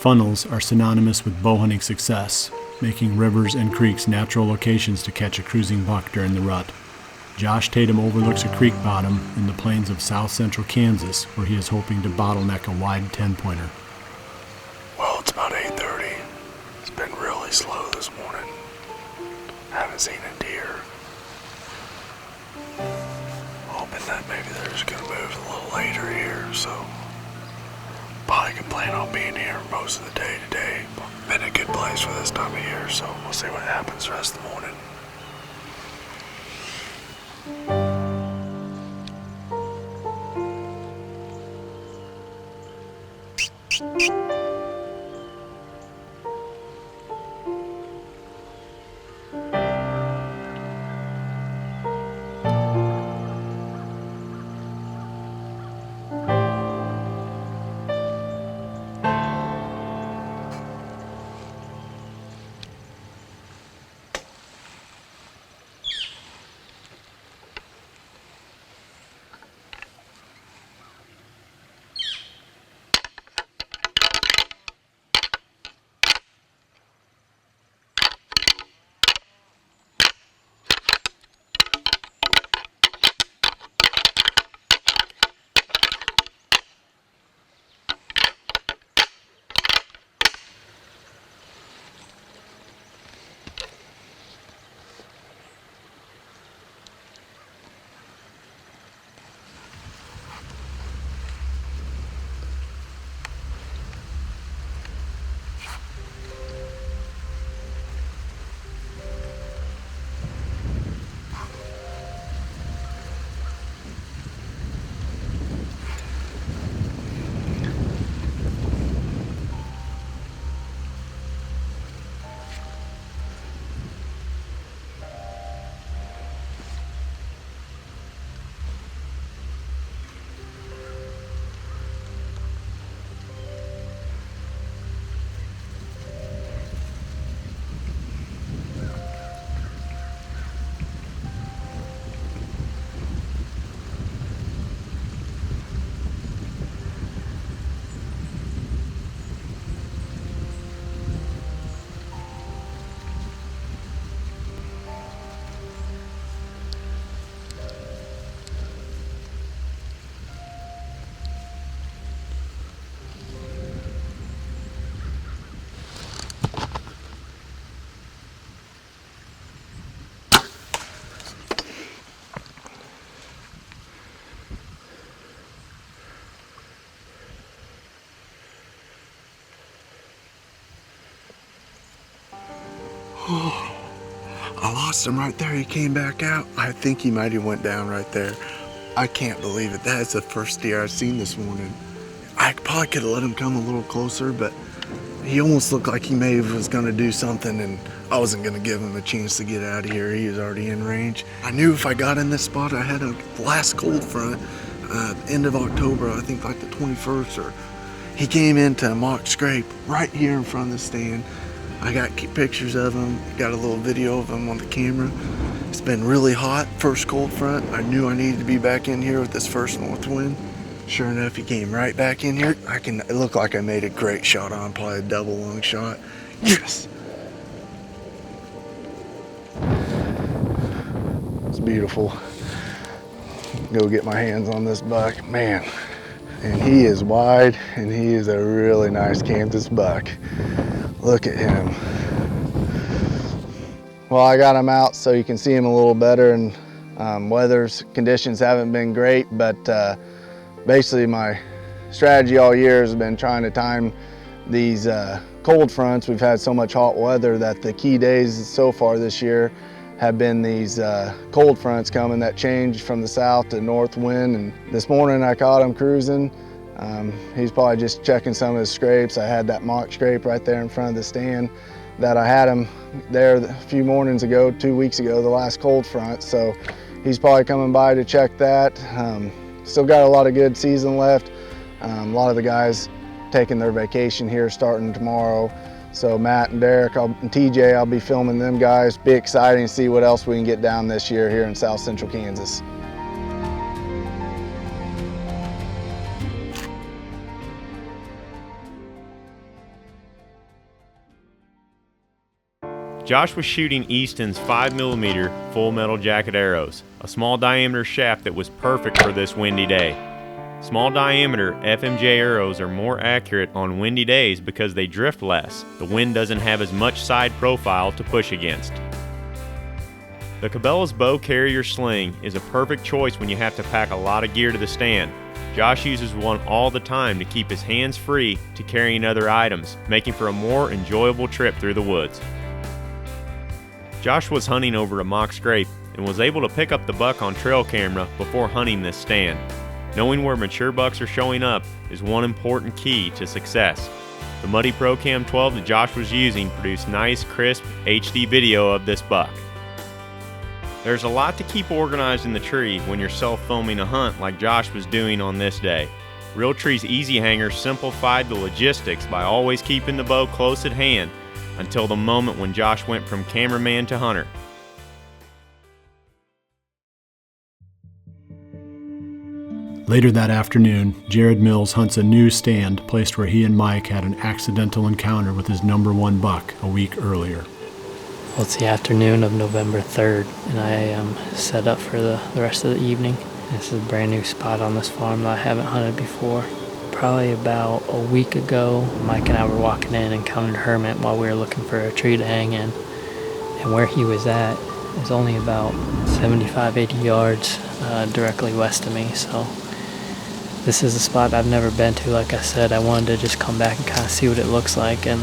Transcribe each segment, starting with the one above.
funnels are synonymous with bow hunting success, making rivers and creeks natural locations to catch a cruising buck during the rut. Josh Tatum overlooks a creek bottom in the plains of south central Kansas, where he is hoping to bottleneck a wide 10-pointer. Well, it's about 8:30. It's been really slow this morning. Haven't seen a deer. Hoping that maybe they're just gonna move a little later here, so probably can plan on being here most of the day today. Been a good place for this time of year, so we'll see what happens the rest of the morning. Oh, I lost him right there. He came back out. I think he might have went down right there. I can't believe it. That is the first deer I've seen this morning. I probably could have let him come a little closer, but he almost looked like he may have was going to do something, and I wasn't going to give him a chance to get out of here. He was already in range. I knew if I got in this spot, I had a last cold front, end of October, I think like the 21st, or he came into a mock scrape right here in front of the stand. I got pictures of him, got a little video of him on the camera. It's been really hot, first cold front. I knew I needed to be back in here with this first north wind. Sure enough, he came right back in here. It looked like I made a great shot on, probably a double lung shot. Yes! It's beautiful. Go get my hands on this buck, man. And he is wide, and he is a really nice Kansas buck. Look at him. Well, I got him out so you can see him a little better, and conditions haven't been great, but basically my strategy all year has been trying to time these cold fronts. We've had so much hot weather that the key days so far this year have been these cold fronts coming that change from the south to north wind. And this morning I caught him cruising. He's probably just checking some of his scrapes. I had that mock scrape right there in front of the stand that I had him there a few mornings ago, 2 weeks ago, the last cold front. So he's probably coming by to check that. Still got a lot of good season left. A lot of the guys taking their vacation here starting tomorrow. So Matt and Derek and TJ, I'll be filming them guys. Be exciting to see what else we can get down this year here in South Central Kansas. Josh was shooting Easton's 5mm full metal jacket arrows, a small diameter shaft that was perfect for this windy day. Small diameter FMJ arrows are more accurate on windy days because they drift less. The wind doesn't have as much side profile to push against. The Cabela's Bow Carrier Sling is a perfect choice when you have to pack a lot of gear to the stand. Josh uses one all the time to keep his hands free to carrying other items, making for a more enjoyable trip through the woods. Josh was hunting over a mock scrape and was able to pick up the buck on trail camera before hunting this stand. Knowing where mature bucks are showing up is one important key to success. The Muddy Pro Cam 12 that Josh was using produced nice, crisp HD video of this buck. There's a lot to keep organized in the tree when you're self-filming a hunt like Josh was doing on this day. Realtree's Easy Hanger simplified the logistics by always keeping the bow close at hand until the moment when Josh went from cameraman to hunter. Later that afternoon, Jared Mills hunts a new stand placed where he and Mike had an accidental encounter with his #1 buck a week earlier. Well, it's the afternoon of November 3rd, and I am set up for the rest of the evening. This is a brand new spot on this farm that I haven't hunted before. Probably about a week ago, Mike and I were walking in and encountered Hermit while we were looking for a tree to hang in. And where he was at is only about 75-80 yards directly west of me. So this is a spot I've never been to. Like I said, I wanted to just come back and kind of see what it looks like. And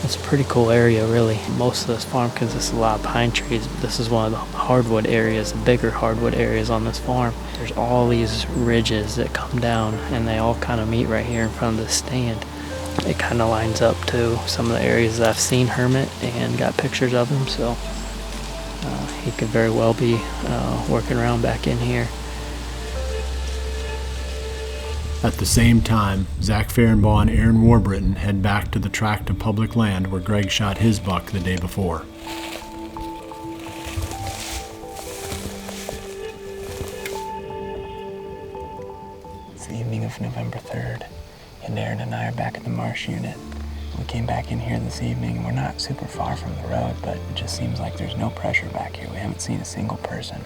it's a pretty cool area, really. Most of this farm consists of a lot of pine trees, but this is one of the hardwood areas, the bigger hardwood areas on this farm. There's all these ridges that come down, and they all kind of meet right here in front of the stand. It kind of lines up to some of the areas that I've seen Hermit and got pictures of him, so he could very well be working around back in here. At the same time, Zach Fehrenbaugh and Aaron Warbriton head back to the tract of public land where Greg shot his buck the day before. It's the evening of November 3rd, and Aaron and I are back at the marsh unit. We came back in here this evening, and we're not super far from the road, but it just seems like there's no pressure back here. We haven't seen a single person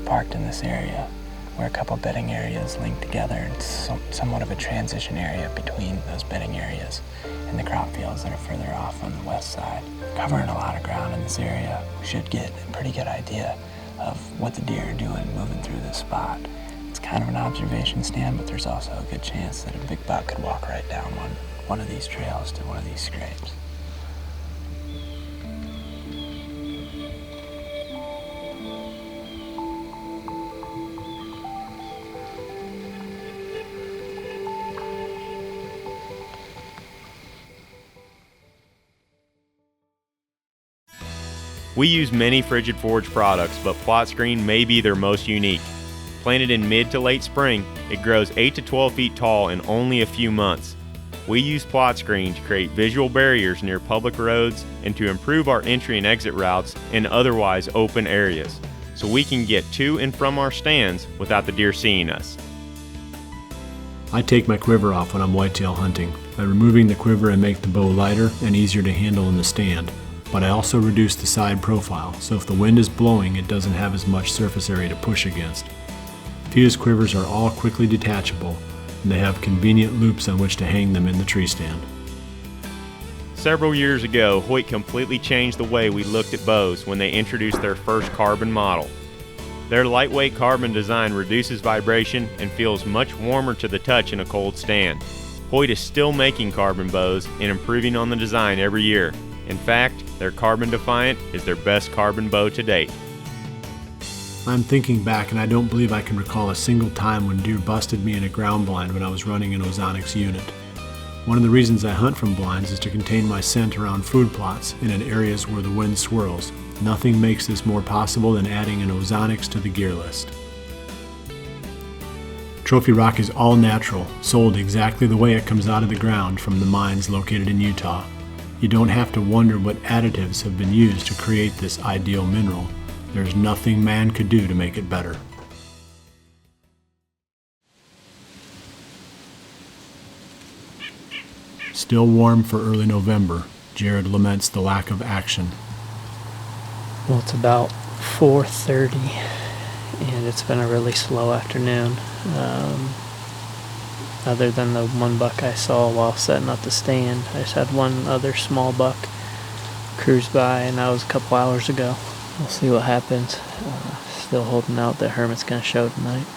parked in this area. We're a couple bedding areas linked together, and somewhat of a transition area between those bedding areas and the crop fields that are further off on the west side. Covering a lot of ground in this area, we should get a pretty good idea of what the deer are doing moving through this spot. It's kind of an observation stand, but there's also a good chance that a big buck could walk right down one of these trails to one of these scrapes. We use many Frigid Forge products, but Plot Screen may be their most unique. Planted in mid to late spring, it grows 8 to 12 feet tall in only a few months. We use Plot Screen to create visual barriers near public roads and to improve our entry and exit routes in otherwise open areas, so we can get to and from our stands without the deer seeing us. I take my quiver off when I'm whitetail hunting. By removing the quiver, I make the bow lighter and easier to handle in the stand. But I also reduce the side profile, so if the wind is blowing, it doesn't have as much surface area to push against. Fuse quivers are all quickly detachable, and they have convenient loops on which to hang them in the tree stand. Several years ago, Hoyt completely changed the way we looked at bows when they introduced their first carbon model. Their lightweight carbon design reduces vibration and feels much warmer to the touch in a cold stand. Hoyt is still making carbon bows and improving on the design every year. In fact, their Carbon Defiant is their best carbon bow to date. I'm thinking back, and I don't believe I can recall a single time when deer busted me in a ground blind when I was running an Ozonics unit. One of the reasons I hunt from blinds is to contain my scent around food plots and in areas where the wind swirls. Nothing makes this more possible than adding an Ozonics to the gear list. Trophy Rock is all natural, sold exactly the way it comes out of the ground from the mines located in Utah. You don't have to wonder what additives have been used to create this ideal mineral. There's nothing man could do to make it better. Still warm for early November, Jared laments the lack of action. Well, it's about 4:30, and it's been a really slow afternoon. Other than the one buck I saw while setting up the stand, I just had one other small buck cruise by, and that was a couple hours ago. We'll see what happens. Still holding out that Hermit's gonna show tonight.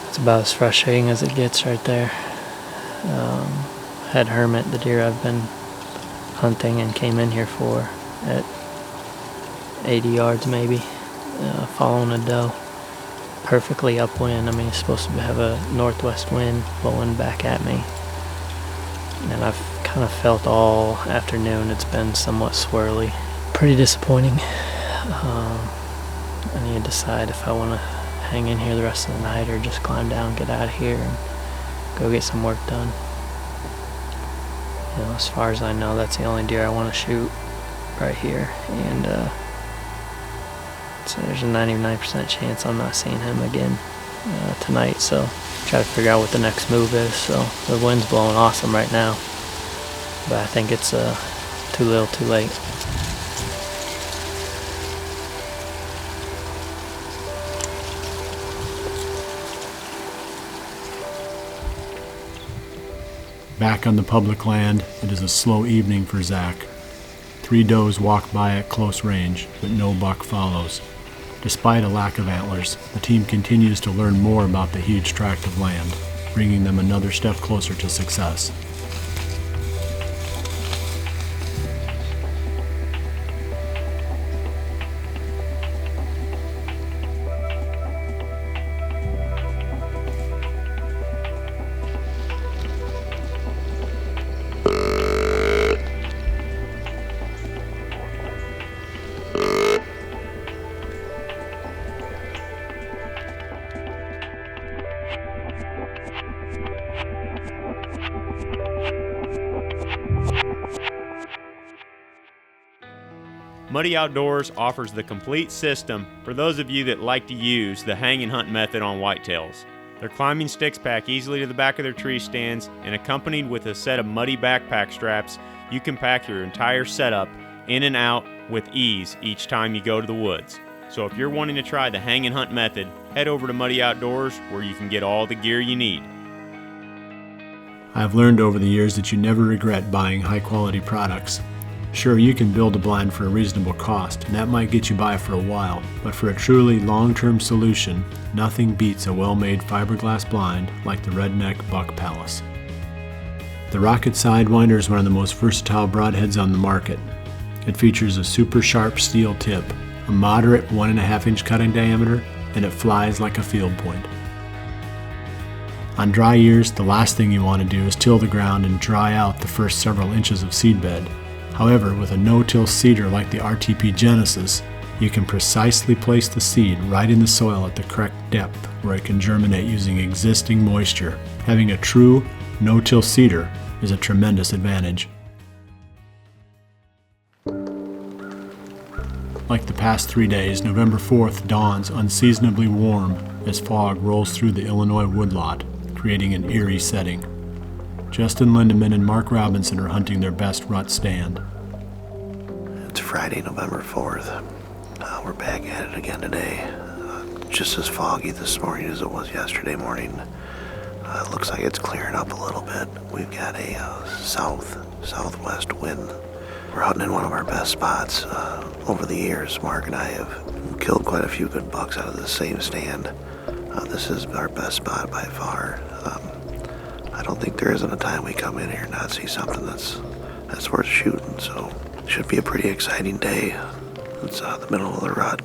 It's about as frustrating as it gets right there. Had Hermit, the deer I've been hunting and came in here for, at 80 yards maybe, following a doe. Perfectly upwind. I mean, it's supposed to have a northwest wind blowing back at me. And I've kind of felt all afternoon it's been somewhat swirly. Pretty disappointing. I need to decide if I want to hang in here the rest of the night or just climb down, get out of here, and go get some work done. You know, as far as I know, that's the only deer I want to shoot right here, and so there's a 99% chance I'm not seeing him again tonight, so try to figure out what the next move is. So the wind's blowing awesome right now, but I think it's too little too late. Back on the public land, it is a slow evening for Zach. 3 does walk by at close range, but no buck follows. Despite a lack of antlers, the team continues to learn more about the huge tract of land, bringing them another step closer to success. Muddy Outdoors offers the complete system for those of you that like to use the hang and hunt method on whitetails. Their climbing sticks pack easily to the back of their tree stands, and accompanied with a set of muddy backpack straps, you can pack your entire setup in and out with ease each time you go to the woods. So if you're wanting to try the hang and hunt method, head over to Muddy Outdoors where you can get all the gear you need. I have learned over the years that you never regret buying high-quality products. Sure, you can build a blind for a reasonable cost, and that might get you by for a while, but for a truly long-term solution, nothing beats a well-made fiberglass blind like the Redneck Buck Palace. The Rocket Sidewinder is one of the most versatile broadheads on the market. It features a super sharp steel tip, a moderate 1.5-inch cutting diameter, and it flies like a field point. On dry years, the last thing you want to do is till the ground and dry out the first several inches of seedbed. However, with a no-till seeder like the RTP Genesis, you can precisely place the seed right in the soil at the correct depth where it can germinate using existing moisture. Having a true no-till seeder is a tremendous advantage. Like the past 3 days, November 4th dawns unseasonably warm. as fog rolls through the Illinois woodlot, creating an eerie setting. Justin Lindemann and Mark Robinson are hunting their best rut stand. It's Friday, November 4th. We're back at it again today. Just as foggy this morning as it was yesterday morning. It looks like it's clearing up a little bit. We've got a southwest wind. We're hunting in one of our best spots. Over the years, Mark and I have killed quite a few good bucks out of the same stand. This is our best spot by far. I don't think there isn't a time we come in here and not see something that's worth shooting, so it should be a pretty exciting day. It's the middle of the rut.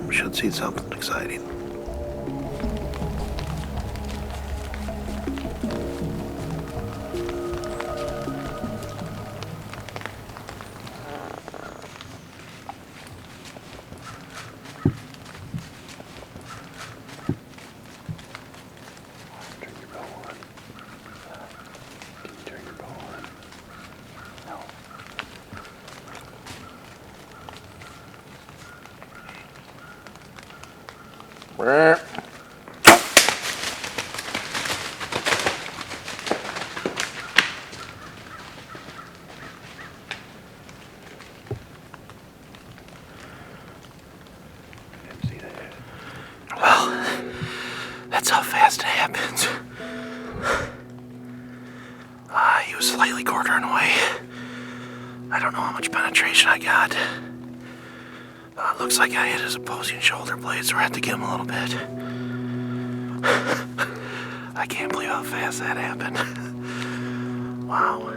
We should see something exciting. Well, that's how fast it happens. He was slightly quartering away. I don't know how much penetration I got. Looks like I hit his opposing shoulder blade, so we're going to have to give him a little bit. I can't believe how fast that happened. Wow.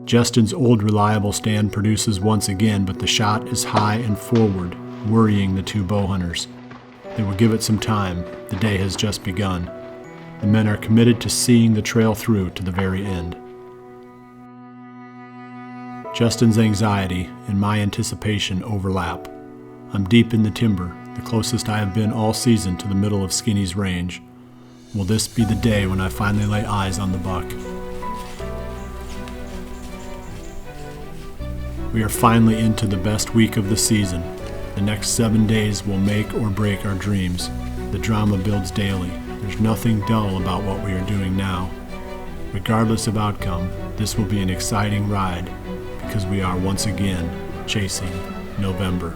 Justin's old reliable stand produces once again, but the shot is high and forward, worrying the two bow hunters. They will give it some time. The day has just begun. The men are committed to seeing the trail through to the very end. Justin's anxiety and my anticipation overlap. I'm deep in the timber, the closest I have been all season to the middle of Skinny's range. Will this be the day when I finally lay eyes on the buck? We are finally into the best week of the season. The next 7 days will make or break our dreams. The drama builds daily. There's nothing dull about what we are doing now. Regardless of outcome, this will be an exciting ride because we are once again chasing November.